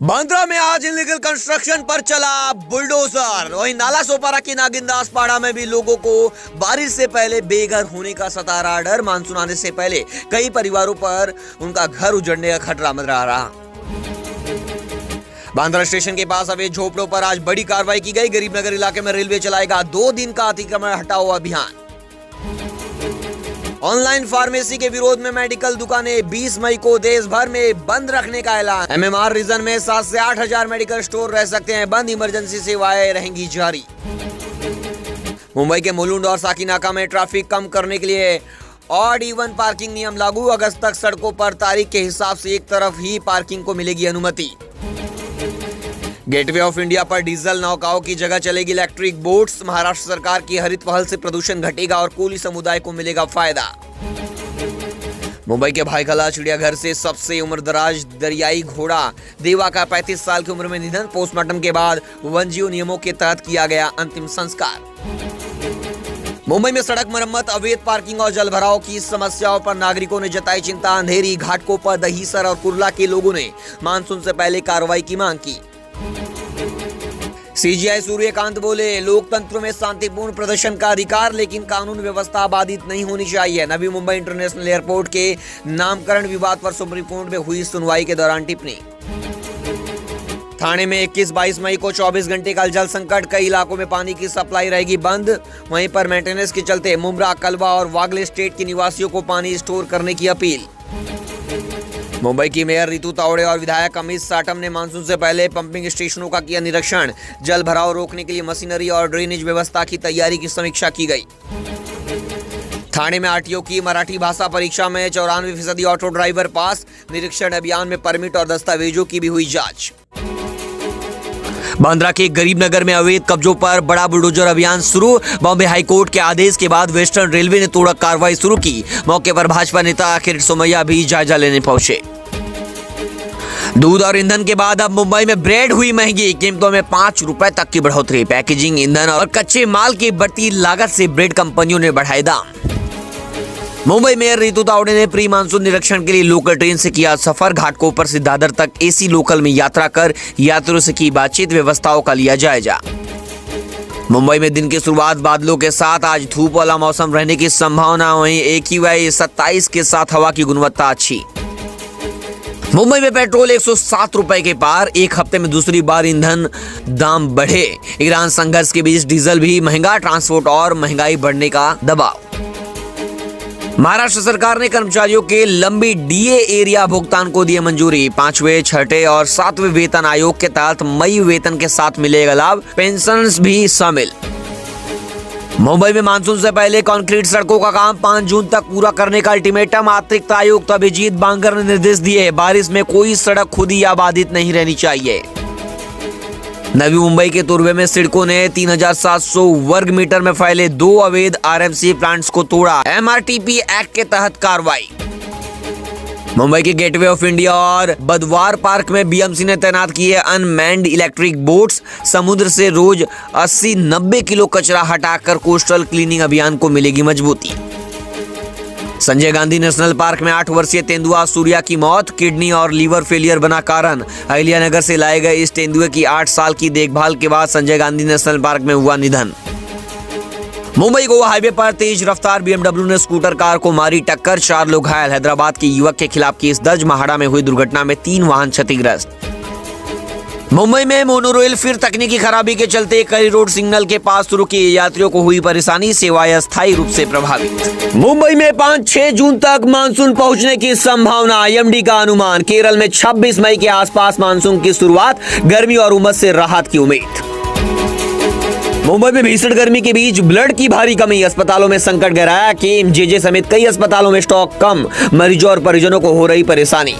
बांद्रा में आज illegal construction पर चला बुलडोजर। वहीं नाला सोपारा की नागिनदास पाड़ा में भी लोगों को बारिश से पहले बेघर होने का सता रहा डर। मानसून आने से पहले कई परिवारों पर उनका घर उजड़ने का खतरा मंडरा रहा। बांद्रा स्टेशन के पास अवैध झोपड़ों पर आज बड़ी कार्रवाई की गई। गरीबनगर इलाके में रेलवे चलाएगा 2 दिन का अतिक्रमण हटाओ अभियान। ऑनलाइन फार्मेसी के विरोध में मेडिकल दुकानें 20 मई को देश भर में बंद रखने का ऐलान। एमएमआर रीजन में 7 से 8 हजार मेडिकल स्टोर रह सकते हैं बंद। इमरजेंसी सेवाएं रहेंगी जारी। मुंबई के मुलुंड और साकीनाका में ट्रैफिक कम करने के लिए ऑड इवन पार्किंग नियम लागू। अगस्त तक सड़कों पर तारीख के हिसाब से एक तरफ ही पार्किंग को मिलेगी अनुमति। गेटवे ऑफ इंडिया पर डीजल नौकाओं की जगह चलेगी इलेक्ट्रिक बोट्स। महाराष्ट्र सरकार की हरित पहल से प्रदूषण घटेगा और कोली समुदाय को मिलेगा फायदा। मुंबई के भाईखला चिड़ियाघर से सबसे उम्रदराज दरियाई घोड़ा देवा का 35 साल की उम्र में निधन। पोस्टमार्टम के बाद वन्यजीव नियमों के तहत किया गया अंतिम संस्कार। मुंबई में सड़क मरम्मत, अवैध पार्किंग और जलभराव की समस्याओं पर नागरिकों ने जताई चिंता। अंधेरी, घाटकोपर, दहीसर और कुर्ला के लोगों ने मानसून से पहले कार्रवाई की मांग की। सीजीआई सूर्यकांत बोले, लोकतंत्र में शांतिपूर्ण प्रदर्शन का अधिकार, लेकिन कानून व्यवस्था बाधित नहीं होनी चाहिए। नवी मुंबई इंटरनेशनल एयरपोर्ट के नामकरण विवाद पर सुप्रीम कोर्ट में हुई सुनवाई के दौरान टिप्पणी। थाने में 21-22 मई को 24 घंटे का जल संकट। कई इलाकों में पानी की सप्लाई रहेगी बंद। वहीं पर मेंटेनेंस के चलते मुंब्रा, कलवा और वागले स्टेट के निवासियों को पानी स्टोर करने की अपील। मुंबई की मेयर रितु तावड़े और विधायक अमित साटम ने मानसून से पहले पंपिंग स्टेशनों का किया निरीक्षण। जल भराव रोकने के लिए मशीनरी और ड्रेनेज व्यवस्था की तैयारी की समीक्षा की गई। थाने में आरटीओ की मराठी भाषा परीक्षा में 94% ऑटो ड्राइवर पास। निरीक्षण अभियान में परमिट और दस्तावेजों की भी हुई जांच। बांद्रा के गरीबनगर में अवैध कब्जों पर बड़ा बुलडोजर अभियान शुरू। बॉम्बे हाईकोर्ट के आदेश के बाद वेस्टर्न रेलवे ने तोड़क कार्रवाई शुरू की। मौके पर भाजपा नेता किरीट सोमैया भी जायजा लेने पहुंचे। दूध और ईंधन के बाद अब मुंबई में ब्रेड हुई महंगी। कीमतों में 5 रुपए तक की बढ़ोतरी। पैकेजिंग, ईंधन और कच्चे माल की बढ़ती लागत से ब्रेड कंपनियों ने बढ़ाए दाम। मुंबई मेयर रितु तावड़े ने प्री मानसून निरीक्षण के लिए लोकल ट्रेन से किया सफर। घाटकोपर से दादर तक एसी लोकल में यात्रा कर यात्रियों से की बातचीत, व्यवस्थाओं का लिया जायजा। मुंबई में दिन की शुरुआत बादलों के साथ, आज धूप वाला मौसम रहने की संभावना। वहीं AQI 27 के साथ हवा की गुणवत्ता अच्छी। मुंबई में पेट्रोल 107 रुपए के पार। एक हफ्ते में दूसरी बार ईंधन दाम बढ़े। ईरान संघर्ष के बीच डीजल भी महंगा। ट्रांसपोर्ट और महंगाई बढ़ने का दबाव। महाराष्ट्र सरकार ने कर्मचारियों के लंबी डीए एरिया भुगतान को दिए मंजूरी। 5वें, 6ठे और 7वें वेतन आयोग के तहत मई वेतन के साथ मिलेगा लाभ। पेंशन भी शामिल। मुंबई में मानसून से पहले कंक्रीट सड़कों का काम 5 जून तक पूरा करने का अल्टीमेटम। अतिरिक्त आयुक्त अभिजीत बांगर ने निर्देश दिए। बारिश में कोई सड़क खुदी या बाधित नहीं रहनी चाहिए। नवी मुंबई के तुर्वे में सिडको ने 3700 वर्ग मीटर में फैले 2 अवैध RMC प्लांट्स को तोड़ा। MRTP एक्ट के तहत कार्रवाई। मुंबई के गेटवे ऑफ इंडिया और बदवार पार्क में BMC ने तैनात किए अनमैन्ड इलेक्ट्रिक बोट्स। समुद्र से रोज 80-90 किलो कचरा हटाकर कोस्टल क्लीनिंग अभियान को मिलेगी मजबूती। संजय गांधी नेशनल पार्क में 8 वर्षीय तेंदुआ सूर्या की मौत। किडनी और लीवर फेलियर बना कारण। अहिल्यानगर से लाए गए इस तेंदुए की 8 साल की देखभाल के बाद संजय गांधी नेशनल पार्क में हुआ निधन। मुंबई गोवा हाईवे पर तेज रफ्तार BMW ने स्कूटर कार को मारी टक्कर। 4 लोग घायल। हैदराबाद के युवक के खिलाफ केस दर्ज। महाड़ा में हुई दुर्घटना में 3 वाहन क्षतिग्रस्त। मुंबई में मोनोरेल फिर तकनीकी खराबी के चलते कई रोड सिग्नल के पास शुरू किए। यात्रियों को हुई परेशानी। सेवाएं अस्थायी रूप से प्रभावित। मुंबई में 5-6 जून तक मानसून पहुंचने की संभावना। IMD का अनुमान। केरल में 26 मई के आसपास मानसून की शुरुआत। गर्मी और उमस से राहत की उम्मीद। मुंबई में भीषण गर्मी के बीच ब्लड की भारी कमी। अस्पतालों में संकट गहराया। KMJJ समेत कई अस्पतालों में स्टॉक कम। मरीजों और परिजनों को हो रही परेशानी।